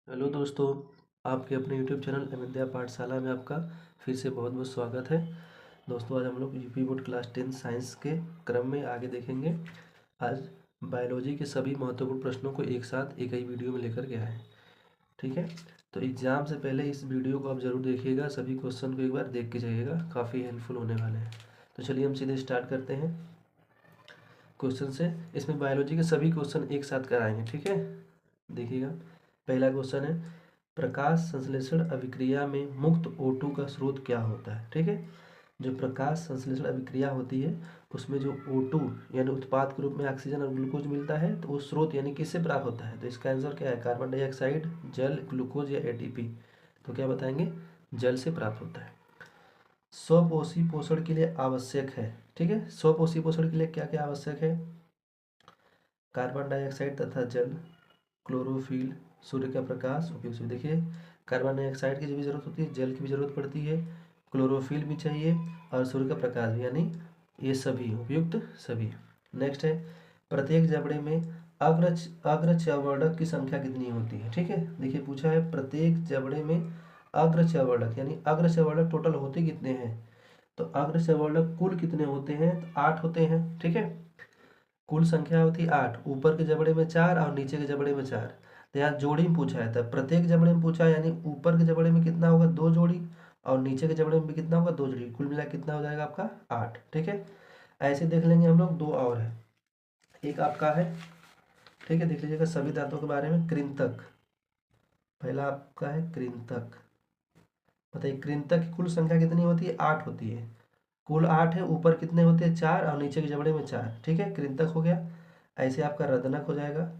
Hello दोस्तों, आपके अपने यूट्यूब चैनल अविद्या पाठशाला में आपका फिर से बहुत बहुत स्वागत है। दोस्तों, आज हम लोग यूपी बोर्ड क्लास 10 साइंस के क्रम में आगे देखेंगे। आज बायोलॉजी के सभी महत्वपूर्ण प्रश्नों को एक साथ एक ही वीडियो में लेकर के आए हैं। ठीक है, तो एग्ज़ाम से पहले इस वीडियो को आप ज़रूर देखिएगा, सभी क्वेश्चन को एक बार देख के जाइएगा, काफ़ी हेल्पफुल होने वाले हैं। तो चलिए हम सीधे स्टार्ट करते हैं क्वेश्चन से। इसमें बायोलॉजी के सभी क्वेश्चन एक साथ कराएंगे। ठीक है, देखिएगा। पहला क्वेश्चन है, प्रकाश संश्लेषण अभिक्रिया में मुक्त O2 का स्रोत क्या होता है। ठीक है, जो प्रकाश संश्लेषण अभिक्रिया होती है उसमें जो O2 यानी उत्पाद के रूप में ऑक्सीजन और ग्लूकोज मिलता है, तो वो स्रोत यानी किससे प्राप्त होता है। तो इसका आंसर क्या है, कार्बन डाइऑक्साइड, जल, ग्लूकोज या ATP। तो क्या बताएंगे, जल से प्राप्त होता है। स्वपोषी पोषण के लिए आवश्यक है। ठीक है, स्वपोषी पोषण के लिए क्या क्या आवश्यक है, कार्बन डाइऑक्साइड तथा जल, क्लोरोफिल, सूर्य का प्रकाश उपयुक्त। देखिए, कार्बन डाइऑक्साइड की भी जरूरत होती है, जल की भी जरूरत पड़ती है, क्लोरोफिल भी चाहिए और सूर्य का प्रकाश भी, यानी ये सभी उपयुक्त सभी। नेक्स्ट है, प्रत्येक जबड़े में अग्र अग्र चवर्णक की संख्या कितनी होती है। ठीक है, देखिए पूछा है प्रत्येक जबड़े में अग्र चवर्णक यानी अग्र चवर्णक टोटल होते कितने हैं। तो अग्र चवर्णक कुल कितने होते हैं, तो 8 होते हैं। ठीक है, कुल संख्या होती है 8, ऊपर के जबड़े में 4 और नीचे के जबड़े में 4। तो यहाँ जोड़ी में पूछा है, तब प्रत्येक जबड़े में पूछा है, यानी ऊपर के जबड़े में कितना होगा 2 जोड़ी और नीचे के जबड़े में भी कितना होगा 2 जोड़ी, कुल मिला कितना हो जाएगा आपका 8। ठीक है, ऐसे देख लेंगे हम लोग। दो और है, एक आपका है, ठीक है, देख लीजिएगा सभी दांतों के बारे में। कृंतक, पहला आपका है कृंतक। बताइए कृंतक की कुल संख्या कितनी होती है, 8 होती है। कुल 8 है, ऊपर कितने होते हैं 4 और नीचे के जबड़े में 4। ठीक है, कृंतक हो गया। ऐसे आपका रदनक हो जाएगा।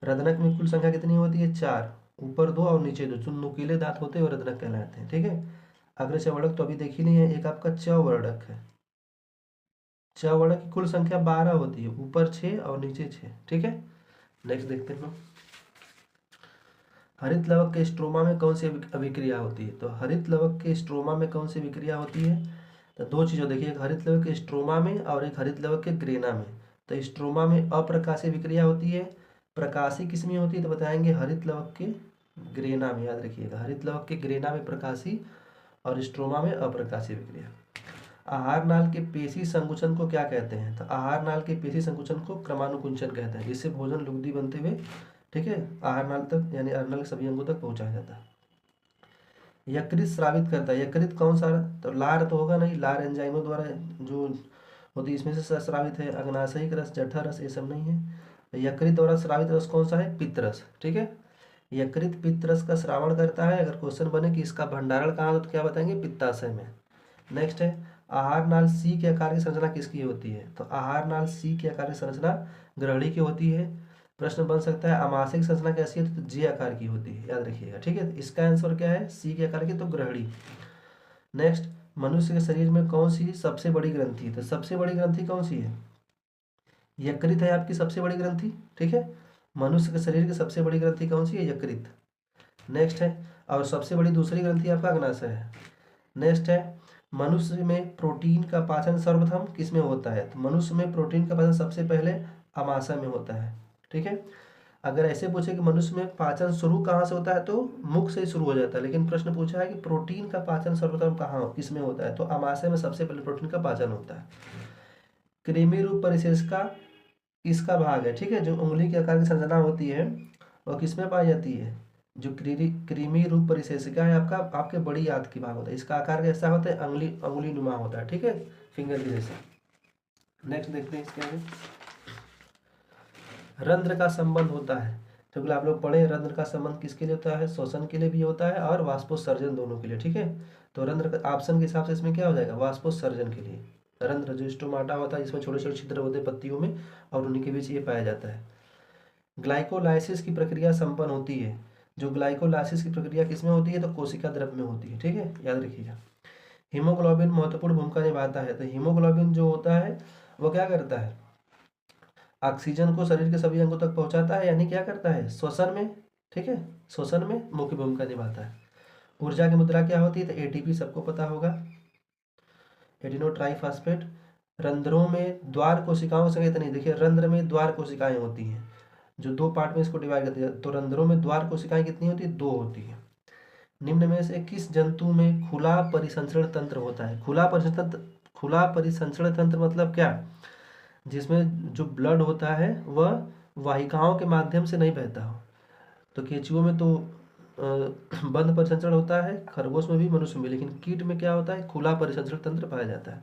रदनक में कुल संख्या कितनी होती है, 4, ऊपर 2 और नीचे 2, जो नुकीले दांत होते हैं वो रदनक कहलाते हैं। ठीक है, अग्र चवर्णक तो अभी देख ही नहीं है। एक आपका चवर्णक है, चवर्णक की कुल संख्या 12 होती है, ऊपर 6 और नीचे 6। ठीक है, नेक्स्ट देखते हैं हम। हरित लवक के स्ट्रोमा में कौन सी अभिक्रिया होती है। तो हरित लवक के स्ट्रोमा में कौन सी अभिक्रिया होती है, तो दो चीज़ों देखिए, एक हरित लवक के स्ट्रोमा में और एक हरित लवक के ग्रेना में। तो स्ट्रोमा में अप्रकाशीय अभिक्रिया होती है, प्रकाशी किस में होती है, तो बताएंगे हरित लवक के ग्रेना में। याद रखिएगा, हरित लवक के ग्रेना में प्रकाशी और स्ट्रोमा में अप्रकाशीय अभिक्रिया। आहार नाल के पेशी संकुचन को क्या कहते हैं, तो आहार नाल के पेशी संकुचन को क्रमानुकुंचन कहते हैं, जिससे भोजन लुगदी बनते हुए, ठीक है, आहार नाल तक यानी अन्नल के सभी अंगों तक पहुंचाया जाता है। यकृत स्रावित करता है, यकृत कौन सा, तो लार तो होगा नहीं, लार एंजाइमों द्वारा जो होती है इसमें से स्रावित है। अग्नाशयिक रस, जठर रस, ये सब नहीं है। यकृत द्वारा स्रावित रस कौन सा है, पित्त रस। ठीक है, यकृत पित्त रस का श्रावण करता है। अगर क्वेश्चन बने कि इसका भंडारण कहाँ हो, तो क्या बताएंगे, पित्ताशय में। नेक्स्ट है, आहार नाल सी के आकार की संरचना किसकी होती है, तो आहार नाल सी के आकार की संरचना ग्रहणी की होती है। प्रश्न बन सकता है आमाशय की संरचना कैसी है, तो जे आकार की होती है, याद रखिएगा। ठीक है, इसका आंसर क्या है, सी के आकार की, तो ग्रहणी। नेक्स्ट, मनुष्य के शरीर में कौन सी सबसे बड़ी ग्रंथि है, तो सबसे बड़ी ग्रंथि कौन सी है, यकृत है आपकी सबसे बड़ी ग्रंथि। ठीक है, मनुष्य के शरीर की सबसे बड़ी ग्रंथि कौन सी है, यकृत। नेक्स्ट है, और सबसे बड़ी दूसरी ग्रंथि आपका अग्नाशय है। नेक्स्ट है, मनुष्य में प्रोटीन का पाचन सर्वप्रथम किस में होता है, तो मनुष्य में प्रोटीन का पाचन सबसे पहले अमाशय में होता है। ठीक है, अगर ऐसे पूछे कि मनुष्य में पाचन शुरू कहाँ से होता है, तो मुख से ही शुरू हो जाता है, लेकिन प्रश्न पूछा है कि प्रोटीन का पाचन सर्वप्रथम कहाँ किस में होता है, तो अमाशय में सबसे पहले प्रोटीन का पाचन होता है। कृमि रूप परिशेष का किसका भाग है, ठीक है, जो उंगली के आकार की संरचना होती है वह किसमें पाई जाती है, जो क्रीमी रूप परिशेषिका है आपका, आपके बड़ी आंत की भाग होता है। इसका आकार कैसा होता है, अंगुली नुमा होता है। ठीक है, फिंगर के जैसे। नेक्स्ट देखते हैं इसके आगे, रंध्र का संबंध होता है, क्योंकि आप लोग पढ़े रंध्र का संबंध किसके लिए होता है, श्वसन के लिए भी होता है और वाष्पोत्सर्जन दोनों के लिए। ठीक है, तो रंध्र का ऑप्शन के हिसाब से इसमें क्या हो जाएगा, वाष्पोत्सर्जन के लिए। रंध्र जो स्टोमाटा होता है, इसमें छोटे छोटे छिद्र होते हैं पत्तियों में और उन्हीं के बीच ये पाया जाता है। ग्लाइकोलाइसिस की प्रक्रिया संपन्न होती है, जो ग्लाइकोलाइसिस की प्रक्रिया किसमें होती है, तो कोशिका द्रव्य में होती है। ठीक है, याद रखिएगा। हीमोग्लोबिन महत्वपूर्ण भूमिका निभाता है, तो हीमोग्लोबिन जो होता है वो क्या करता है, ऑक्सीजन को शरीर के सभी अंगों तक पहुंचाता है, यानी क्या करता है, श्वसन में। ठीक है, श्वसन में मुख्य भूमिका निभाता है। ऊर्जा की मुद्रा क्या होती है, तो ATP सबको पता होगा, एडिनो ट्राइफॉस्फेट। रंध्रों में द्वार कोशिकाओं की संख्या कितनी, देखिए रंध्र में द्वार कोशिकाएं होती हैं, जो 2 पार्ट में इसको डिवाइड करती है। तो रंध्रों में द्वार कोशिकाएं कितनी होती है? 2 होती है। निम्न में से किस जंतु में खुला परिसंचरण तंत्र होता है? खुला परिसंचरण तंत्र मतलब क्या? जिसमें जो ब्लड होता है वह वाहिकाओं के माध्यम से नहीं बहता हो। तो केंचुओं में तो बंद परिसंचरण होता है, खरगोश में भी, मनुष्य में, लेकिन कीट में क्या होता है? खुला परिसंचरण तंत्र पाया जाता है।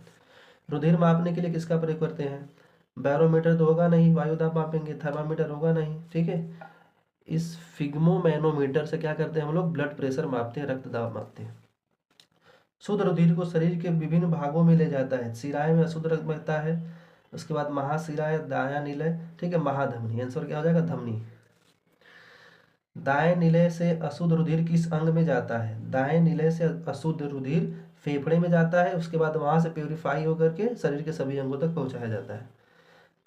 रुधिर मापने के लिए किसका प्रयोग करते हैं? बैरोमीटर तो होगा नहीं, वायु दाब मापेंगे, थर्मामीटर होगा नहीं, ठीक है। इस फिग्मोमैनोमीटर से क्या करते हैं हम लोग? ब्लड प्रेशर मापते हैं, रक्त दाब मापते हैं। शुद्ध रुधिर को शरीर के विभिन्न भागों में ले जाता है। शिराएं में अशुद्ध रक्त बहता है, उसके बाद महाशिराएं, दायां निलय, ठीक है, महाधमनी। आंसर क्या हो जाएगा? धमनी। दाएं निलय से अशुद्ध रुधिर किस अंग में जाता है? दाएं निलय से अशुद्ध रुधिर फेफड़े में जाता है, उसके बाद वहां से प्योरीफाई होकर के शरीर के सभी अंगों तक पहुंचाया जाता है।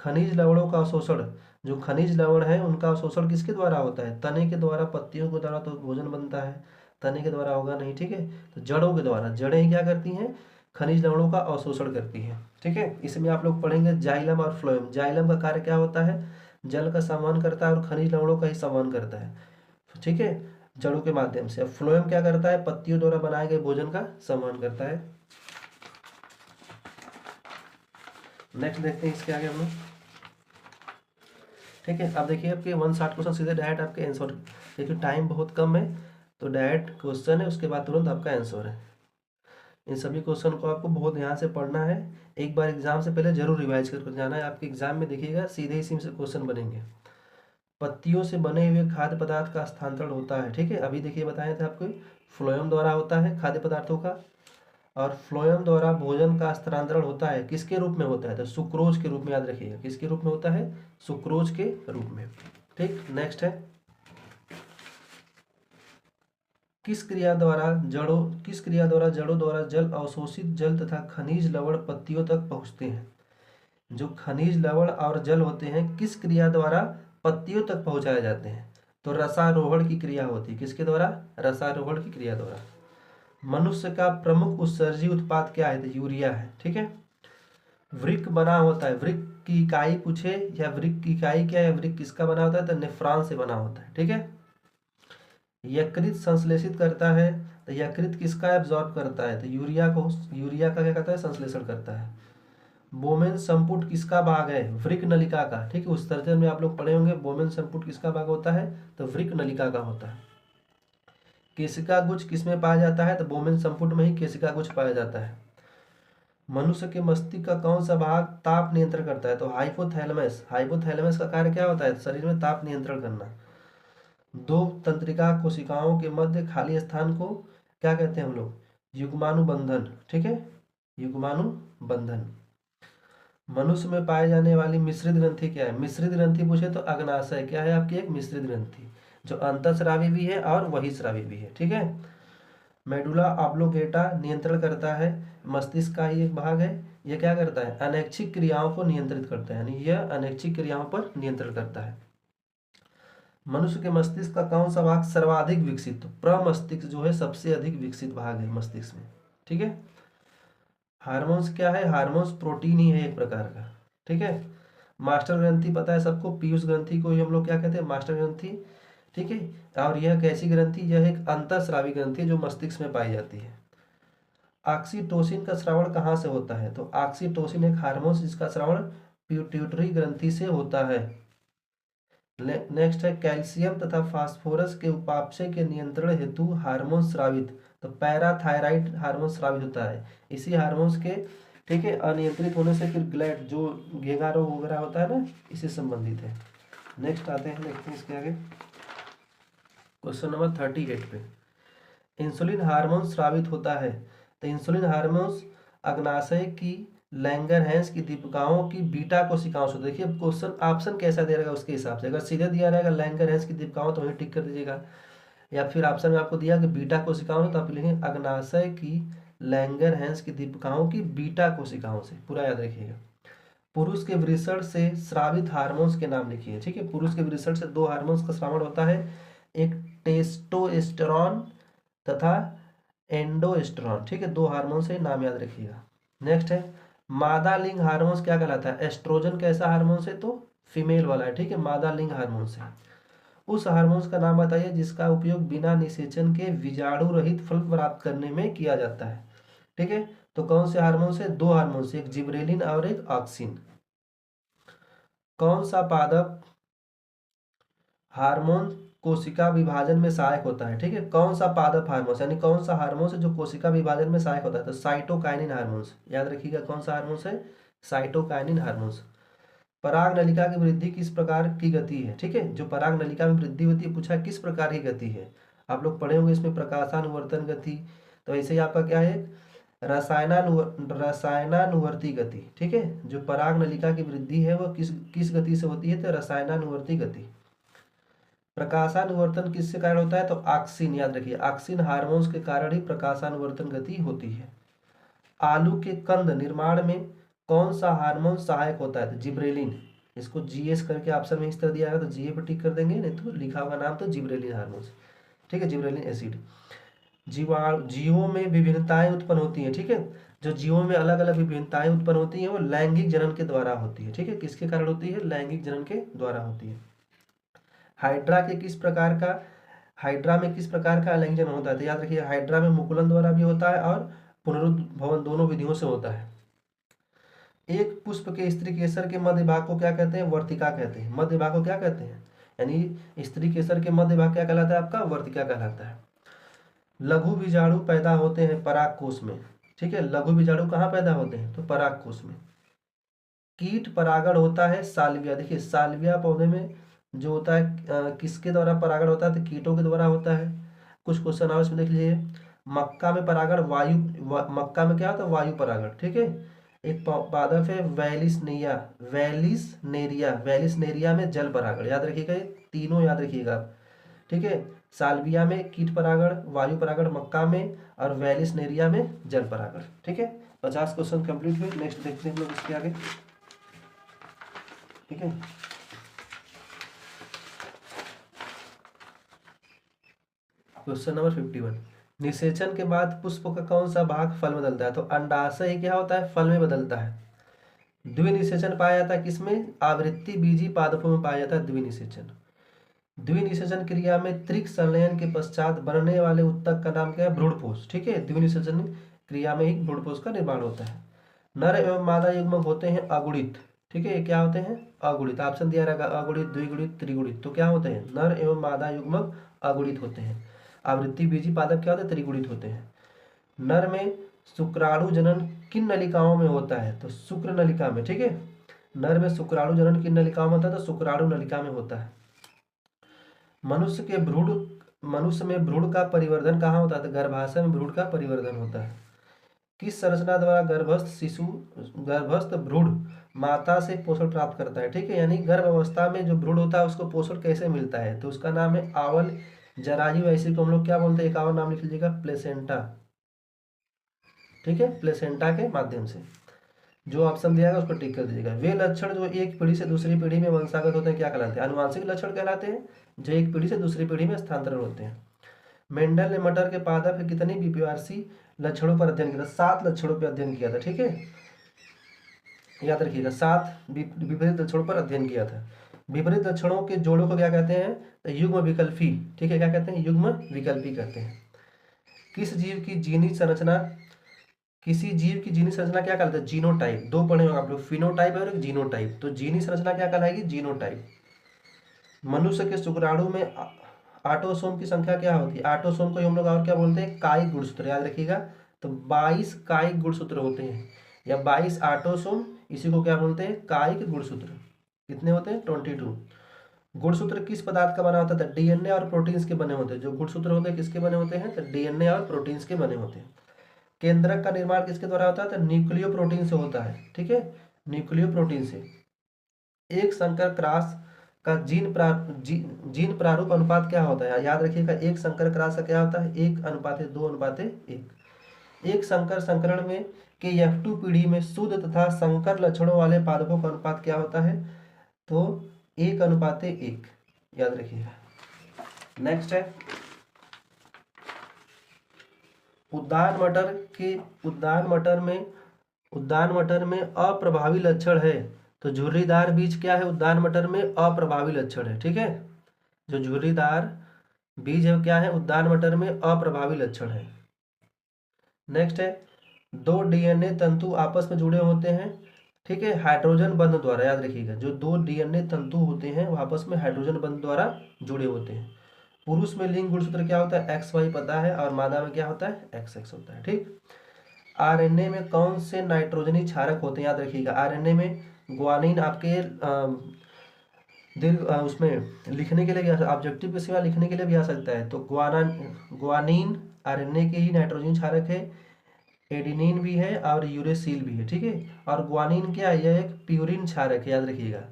खनिज लवणों का अवशोषण, जो खनिज लवण है उनका अवशोषण किसके द्वारा होता है? तने के द्वारा, पत्तियों के द्वारा तो भोजन बनता है, तने के द्वारा होगा नहीं, ठीक है। तो जड़ों के द्वारा, जड़ें ही क्या करती हैं? खनिज लवणों का अवशोषण करती है, ठीक है। इसमें आप लोग पढ़ेंगे जाइलम और फ्लोएम। जाइलम का कार्य क्या होता है? जल का संवहन करता है और खनिज लवणों का ही संवहन करता है, ठीक है, जड़ों के माध्यम से। अब फ्लोएम क्या करता है? पत्तियों द्वारा बनाए गए भोजन का संवहन करता है। नेक्स्ट देखते हैं इसके आगे हम लोग, ठीक है। अब देखिए आपके 160 क्वेश्चन सीधे डायरेक्ट आपके आंसर, देखिए टाइम बहुत कम है तो डायरेक्ट क्वेश्चन है, उसके बाद तुरंत आपका आंसर है। इन सभी क्वेश्चन को आपको बहुत ध्यान से पढ़ना है, एक बार एग्जाम से पहले जरूर रिवाइज करके जाना है। आपके एग्जाम में देखिएगा सीधे इसी में से क्वेश्चन बनेंगे। पत्तियों से बने हुए खाद्य पदार्थ का स्थानांतरण होता है, ठीक है। अभी देखिए बताए थे आपको, फ्लोएम द्वारा होता है खाद्य पदार्थों का, और फ्लोएम द्वारा भोजन का स्थानांतरण होता है किसके रूप में होता है? तो सुक्रोज के रूप में, याद रखिएगा किसके रूप में होता है? सुक्रोज के रूप में, ठीक। नेक्स्ट है, किस क्रिया द्वारा जड़ों द्वारा जल अवशोषित जल तथा खनिज लवण पत्तियों तक पहुंचते हैं? जो खनिज लवण और जल होते हैं किस क्रिया द्वारा पत्तियों तक पहुंचाए जाते हैं? तो रसारोहण की क्रिया होती है, किसके द्वारा? रसारोहण की क्रिया द्वारा। मनुष्य का प्रमुख उत्सर्जी उत्पाद क्या है? तो यूरिया है, ठीक है। वृक्क बना होता है, वृक्क की इकाई पूछे या वृक्क की इकाई क्या है, वृक्क किसका बना होता है? तो नेफ्रॉन से बना होता है, ठीक है। यकृत संश्लेषित करता है, तो यकृत किसका एब्जॉर्ब करता है? तो यूरिया का क्या करता है? संश्लेषण करता है। बोमेन संपुट किसका भाग है? वृक्क नलिका का, ठीक है। उस सर्जन में आप लोग पढ़े होंगे बोमेन संपुट किसका भाग होता है? तो वृक्क नलिका का होता है। केशिका गुच्छ किसमें पाया जाता है? तो बोमेन संपुट में ही केशिका गुच्छ पाया जाता है। मनुष्य के मस्तिष्क का कौन सा भाग ताप नियंत्रण करता है? तो हाइपोथैलेमस। हाइपोथैलेमस का कार्य क्या होता है? शरीर में ताप नियंत्रण करना। दो तंत्रिका कोशिकाओं के मध्य खाली स्थान को क्या कहते हैं हम लोग? युग्मानुबंधन, ठीक है, युग्मानुबंधन। मनुष्य में पाए जाने वाली मिश्रित ग्रंथि क्या है? मिश्रित ग्रंथि पूछे तो अग्नाशय क्या है आपकी? एक मिश्रित ग्रंथि, जो अंतःस्रावी भी है और बहिःस्रावी भी है, ठीक है। मेडुला ऑब्लोंगेटा नियंत्रण करता है, मस्तिष्क का ही एक भाग है। यह क्या करता है? अनैच्छिक क्रियाओं को नियंत्रित करता है, यानी यह अनैच्छिक क्रियाओं पर नियंत्रण करता है। मनुष्य के मस्तिष्क का कौन सा भाग सर्वाधिक विकसित? तो प्रमस्तिष्क जो है सबसे अधिक विकसित भाग है मस्तिष्क में, ठीक है। हार्मोन्स क्या है? हार्मोन्स प्रोटीन ही है एक प्रकार का, ठीक है। मास्टर ग्रंथि पता है सबको, पीयूष ग्रंथि को ही हम लोग क्या कहते हैं? मास्टर ग्रंथि, ठीक है। और यह कैसी ग्रंथि? यह एक अंतःस्रावी ग्रंथि जो मस्तिष्क में पाई जाती है। ऑक्सीटोसिन का स्रावण कहाँ से होता है? तो ऑक्सीटोसिन एक हार्मोन जिसका स्रावण पिट्यूटरी ग्रंथि से होता है। नेक्स्ट है, कैल्शियम तथा फास्फोरस के उपापचय के नियंत्रण हेतु हार्मोन स्रावित। तो पैराथायराइड हार्मोन स्रावित होता है इसी हार्मोन्स के, ठीक है, अनियंत्रित होने से फिर ग्लैंड जो घेंगा रोग वगैरह होता है ना, इससे संबंधित है। नेक्स्ट आते हैं, देखते हैं इसके आगे क्वेश्चन नंबर 38 पे। इंसुलिन हार्मोन स्रावित होता है, तो इंसुलिन हार्मोन्स अग्नाशय की लैंगरहैंस की दीपिकाओं की बीटा कोशिकाओं से। देखिए क्वेश्चन ऑप्शन कैसा दे रहेगा उसके हिसाब से, अगर सीधे दिया रहेगा लैंगरहैंस की दीपिकाओं तो वहीं टिक कर दीजिएगा, या फिर ऑप्शन में आपको दिया कि बीटा कोशिकाओं से तो आप लिखेंगे अग्नाशय की लैंगरहैंस की दीपिकाओं की बीटा कोशिकाओं से, पूरा याद रखिएगा। पुरुष के वृषण से स्रावित हार्मोन्स के नाम लिखिए, ठीक है। पुरुष के वृषण से दो हार्मोन्स का स्रावण होता है, एक टेस्टोस्टेरोन तथा एंडोस्टेरोन, ठीक है, दो हार्मोन से नाम याद रखिएगा। नेक्स्ट है, मादा लिंग हार्मोन्स क्या कहलाता है? एस्ट्रोजन कैसा हार्मोन से? तो फीमेल वाला है, ठीक है, मादा लिंग हार्मोन्स है। उस हार्मोन्स का नाम बताइए जिसका उपयोग बिना निषेचन के बीजाणु रहित फल प्राप्त करने में किया जाता है, ठीक है। तो कौन से हार्मोन्स है? दो हार्मोन्स, एक जिब्रेलिन और एक ऑक्सिन। कौन सा पादप हार्मोन कोशिका विभाजन में सहायक होता है, ठीक है, कौन सा पादप हार्मोन यानी कौन सा हार्मोन है जो कोशिका विभाजन में सहायक होता है? तो साइटोकाइनिन हार्मोन्स, याद रखिएगा कौन सा हार्मोन्स है? Cytokinin hormones. पराग नलिका की वृद्धि किस प्रकार की गति है, ठीक है, जो पराग नलिका में वृद्धि होती है, पूछा किस प्रकार की गति है। आप लोग पढ़े होंगे इसमें प्रकाशानुवर्तन गति, तो ऐसे ही आपका क्या है? रसायनानुवर्ती गति, ठीक है। जो पराग नलिका की वृद्धि है वो किस किस गति से होती है? तो रसायनानुवर्ती गति। प्रकाशानुवर्तन किसके कारण होता है? तो ऑक्सिन, याद रखिए ऑक्सिन हार्मोन्स के कारण ही प्रकाशानुवर्तन गति होती है। आलू के कंद निर्माण में कौन सा हार्मोन सहायक होता है? तो जिब्रेलिन। इसको जीएस करके ऑप्शन में इस तरह दिया है तो जीए पर टिक कर देंगे, नहीं तो लिखा हुआ नाम तो जिब्रेलिन हार्मोन्स, ठीक है, जिब्रेलिन एसिड। जीवों में विभिन्नताएं उत्पन्न होती हैं, ठीक है, जो जीवों में अलग अलग विभिन्नताएं उत्पन्न होती हैं वो लैंगिक जनन के द्वारा होती है, ठीक है, किसके कारण होती है? लैंगिक जनन के द्वारा होती है। हाइड्रा के किस प्रकार का हाइड्रा में किस प्रकार का अलैंगिक जनन होता है? तो याद रखिए हाइड्रा में मुकुलन द्वारा भी होता है और पुनरुद्भवन दोनों विधियों से होता है। एक पुष्प के स्त्री केसर के मध्य भाग को क्या कहते हैं? वर्तिका कहते हैं। मध्य भाग को क्या कहते हैं? यानी स्त्री केसर के मध्य भाग क्या कहलाता है? आपका वर्तिका कहलाता है। लघु बीजाणु पैदा होते हैं पराग कोश में, ठीक है, लघु बीजाणु कहाँ पैदा होते हैं? तो पराग कोश में। कीट परागण होता है साल्विया, देखिए साल्विया पौधे में जो होता है किसके द्वारा परागण होता है? तो कीटों के द्वारा होता है। कुछ क्वेश्चन और इसमें देख लीजिए। मक्का में परागण मक्का में क्या होता है? वायु परागण, ठीक है। एक पादप है वेलिसनेरिया में जल परागण, याद रखिएगा ये तीनों याद रखिएगा आप, ठीक है। साल्विया में कीट परागण, वायु परागण मक्का में, और वेलिसनेरिया में जल परागण, ठीक है। 50 क्वेश्चन कंप्लीट हुए। नेक्स्ट देखते हैं हम लोग इसके आगे, ठीक है। क्वेश्चन नंबर 51, निषेचन के बाद पुष्प का कौन सा भाग फल में बदलता है? तो अंडाशय ही क्या होता है? फल में बदलता है। द्विनिषेचन पाया जाता है किसमें? आवृत्ति बीजी पादपों में पाया जाता है द्विनिषेचन। द्विनिषेचन क्रिया में त्रिक संलयन के पश्चात बनने वाले उत्तक का नाम क्या है? भ्रूणपोष, ठीक है, द्विनिषेचन क्रिया में ही भ्रूणपोष का निर्माण होता है। नर एवं मादा युग्मक होते हैं अगुणित, ठीक है, ये क्या होते हैं? अगुणित। ऑप्शन दिया रहेगा अगुणित, द्विगुणित, त्रिगुणित, तो क्या होते हैं? नर एवं मादा युग्मक अगुणित होते हैं। आवृत्ति बीजी पादप क्या होते हैं? त्रिगुणित होते हैं। नर में शुक्राणु जनन किन नलिकाओं में होता है? तो शुक्र नलिका में, ठीक है। नर में शुक्राणु जनन किन नलिकाओं में होता है? तो शुक्राणु नलिका में होता है। मनुष्य में भ्रूण का परिवर्धन कहाँ होता है? तो गर्भाशय में भ्रूण का परिवर्धन होता है। किस संरचना द्वारा गर्भस्थ भ्रूण माता से पोषण प्राप्त करता है, ठीक है, यानी गर्भ अवस्था में जो भ्रूण होता है उसको पोषण कैसे मिलता है? तो उसका नाम है आवल जरायु, ऐसे को हम लोग क्या बोलते हैं? एक और नाम लिख लीजिएगा, प्लेसेंटा, ठीक है, प्लेसेंटा के माध्यम से। जो ऑप्शन दिया गया उसको टिक कर दीजिएगा। वे लक्षण जो एक पीढ़ी से दूसरी पीढ़ी में वंशागत होते हैं क्या कहलाते हैं? अनुवांशिक लक्षण कहलाते हैं, जो एक पीढ़ी से दूसरी पीढ़ी में स्थानांतरण होते हैं। मेंडल ने मटर के पादप के कितनी बीपीआरसी लक्षणों पर अध्ययन किया था? 7 लक्षणों पर अध्ययन किया था, ठीक है, याद रखिएगा 7 विपरीत लक्षणों पर अध्ययन किया था। विपरीत लक्षणों के जोड़ों को क्या कहते हैं? तो युग्म विकल्पी, ठीक है, क्या कहते हैं? युग्म विकल्पी कहते हैं। किसी जीव की जीनी संरचना क्या कहलाता है? जीनोटाइप। दो पढ़े होंगे आप लोग, फिनोटाइप और एक जीनोटाइप। तो जीनी संरचना क्या कहलाएगी? जीनोटाइप। मनुष्य के शुक्राणु में ऑटोसोम की संख्या क्या होती है? ऑटोसोम को हम लोग और क्या बोलते हैं? कायिक गुणसूत्र, याद रखिएगा। तो 22 कायिक गुणसूत्र होते हैं, या 22 ऑटोसोम, इसी को क्या बोलते हैं? कायिक गुणसूत्र। कितने होते हैं? 22। गुणसूत्र किस पदार्थ का बना होता है? डीएनए और प्रोटीन्स के बने होते हैं। जो गुणसूत्र होते हैं किसके बने होते हैं? तो डीएनए और प्रोटीन्स के बने होते हैं। केंद्रक का निर्माण किसके द्वारा होता है? तो न्यूक्लियो प्रोटीन से होता है, ठीक है, न्यूक्लियो प्रोटीन से। एक संकर क्रॉस का जीन प्रारूप अनुपात क्या होता है? याद रखिएगा, एक संकर क्रॉस का क्या होता है? 1:2:1। एक संकर संकरण में के F2 पीढ़ी में शुद्ध तथा संकर लक्षणों वाले पादपों का अनुपात क्या होता है? तो 1:1, याद रखिएगा। नेक्स्ट है उद्यान मटर में अप्रभावी लक्षण है तो झुर्रीदार बीज क्या है उद्यान मटर में? अप्रभावी लक्षण है। ठीक है, जो झुर्रीदार बीज है क्या है उद्यान मटर में? अप्रभावी लक्षण है। नेक्स्ट है, दो डीएनए तंतु आपस में जुड़े होते हैं, ठीक है, हाइड्रोजन बंध द्वारा। याद रखिएगा, जो दो डीएनए तंतु होते हैं वो आपस में हाइड्रोजन बंध द्वारा जुड़े होते हैं। पुरुष में लिंग गुणसूत्र क्या होता है? XY पता है, और मादा में क्या होता है? XX होता है। ठीक। आरएनए में कौन से नाइट्रोजनी क्षारक होते हैं? याद रखिएगा, आरएनए में ग्वानिन आपके उसमें लिखने के लिए भी ऑब्जेक्टिव के सिवा लिखने के लिए भी आ सकता है। तो ग्वानिन आरएनए के ही नाइट्रोजन क्षारक है, एडिनिन भी है और यूरेसिल भी है। ठीक है, और ग्वानिन क्या है? यह एक प्यूरिन क्षारक है। याद रखिएगा,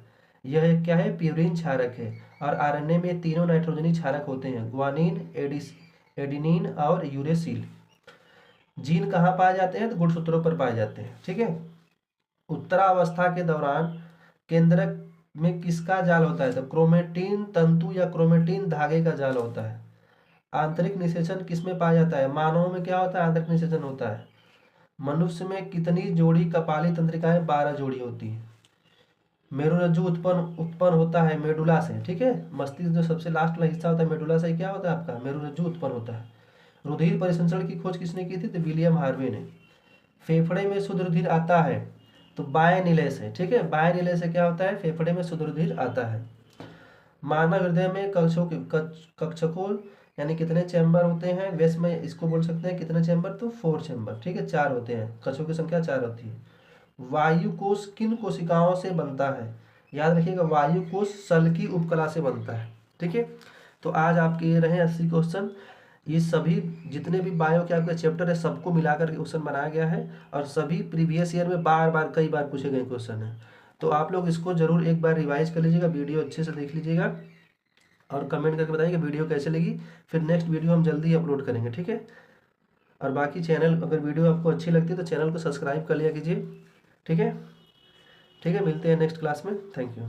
यह एक क्या है? प्यूरिन क्षारक है। और आरएनए में तीनों नाइट्रोजनी क्षारक होते हैं, ग्वानिन, एडिनिन और यूरेसिल। जीन कहाँ पाए जाते हैं? तो गुणसूत्रों पर पाए जाते हैं। ठीक है, उत्तरावस्था के दौरान केंद्रक में किसका जाल होता है? तो क्रोमेटिन तंतु या क्रोमेटिन धागे का जाल होता है। आंतरिक निषेचन किसमें पाया जाता है? मानव में क्या होता है? आंतरिक निषेचन होता है। मनुष्य में कितनी जोड़ी कपाली तंत्रिकाएं? 12 जोड़ी होती है। मेरुरज्जु उत्पन्न होता है मेडुला से। ठीक है, मस्तिष्क जो सबसे लास्ट वाला हिस्सा होता है मेडुला से क्या होता है आपका? मेरुरज्जु उत्पन्न होता है। रुधिर परिसंचरण की खोज किसने की थी? तो विलियम हार्वे ने। फेफड़े में शुद्ध रुधिर आता है तो बाएं निलय से। ठीक है, बाएं निलय से क्या होता है? फेफड़े में शुद्ध रुधिर आता है। मानव हृदय में कक्षकों यानी कितने चैम्बर होते हैं? वैसे में इसको बोल सकते हैं कितने चैम्बर? तो 4 चैम्बर। ठीक है, 4 होते हैं, कक्षों की संख्या 4 होती है। वायु कोश किन कोशिकाओं से बनता है? याद रखिएगा, वायु कोश सल की उपकला से बनता है। ठीक है, तो आज आपके ये रहे 80 क्वेश्चन। ये सभी जितने भी बायो के आपके चैप्टर है सबको मिलाकर के क्वेश्चन बनाया गया है, और सभी प्रीवियस ईयर में बार बार कई बार पूछे गए क्वेश्चन है। तो आप लोग इसको जरूर एक बार रिवाइज कर लीजिएगा, वीडियो अच्छे से देख लीजिएगा, और कमेंट करके बताइए कि वीडियो कैसे लगी। फिर नेक्स्ट वीडियो हम जल्दी अपलोड करेंगे। ठीक है, और बाकी चैनल, अगर वीडियो आपको अच्छी लगती है तो चैनल को सब्सक्राइब कर लिया कीजिए। ठीक है, ठीक है, मिलते हैं नेक्स्ट क्लास में। Thank you.